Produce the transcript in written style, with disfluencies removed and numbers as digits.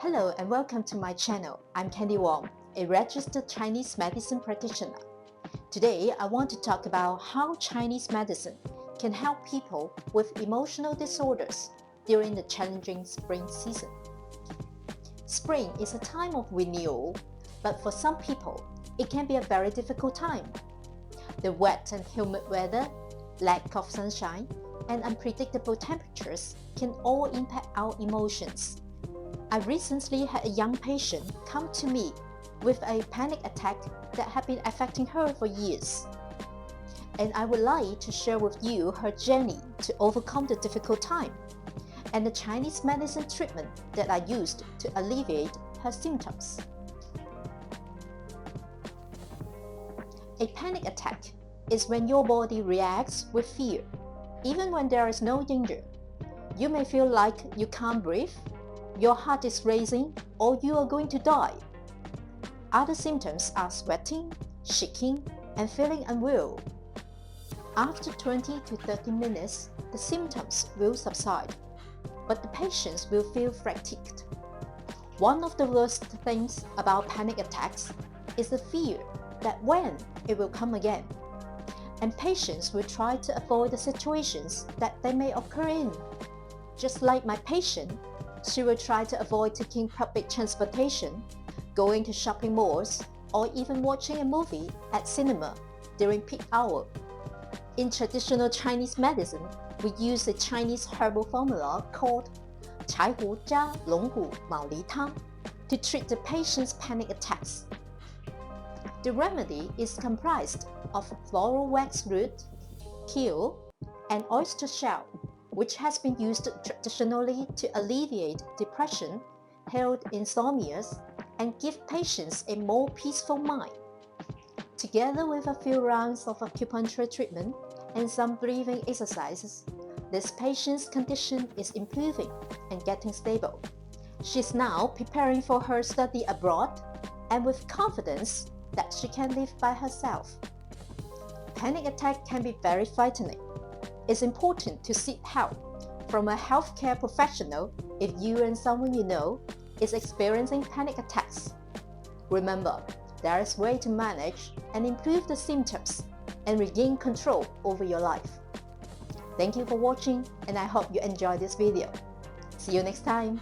Hello and welcome to my channel. I'm Candy Wong, a registered Chinese medicine practitioner. Today, I want to talk about how Chinese medicine can help people with emotional disorders during the challenging spring season. Spring is a time of renewal, but for some people, it can be a very difficult time. The wet and humid weather, lack of sunshine, and unpredictable temperatures can all impact our emotions. I recently had a young patient come to me with a panic attack that had been affecting her for years. And I would like to share with you her journey to overcome the difficult time and the Chinese medicine treatment that I used to alleviate her symptoms. A panic attack is when your body reacts with fear, even when there is no danger. You may feel like you can't breathe, your heart is racing, or you are going to die. Other symptoms are sweating, shaking, and feeling unwell. After 20 to 30 minutes, the symptoms will subside, but the patients will feel fatigued. One of the worst things about panic attacks is the fear that when it will come again, and patients will try to avoid the situations that they may occur in. Just like my patient, she will try to avoid taking public transportation, going to shopping malls, or even watching a movie at cinema during peak hour. In traditional Chinese medicine, we use a Chinese herbal formula called 柴胡加龙骨毛梨汤 to treat the patient's panic attacks. The remedy is comprised of floral wax root, kale, and oyster shell, which has been used traditionally to alleviate depression, heal insomnias, and give patients a more peaceful mind. Together with a few rounds of acupuncture treatment and some breathing exercises, this patient's condition is improving and getting stable. She's now preparing for her study abroad and with confidence that she can live by herself. Panic attack can be very frightening. It's important to seek help from a healthcare professional if you and someone you know is experiencing panic attacks. Remember, there is a way to manage and improve the symptoms and regain control over your life. Thank you for watching, and I hope you enjoyed this video. See you next time.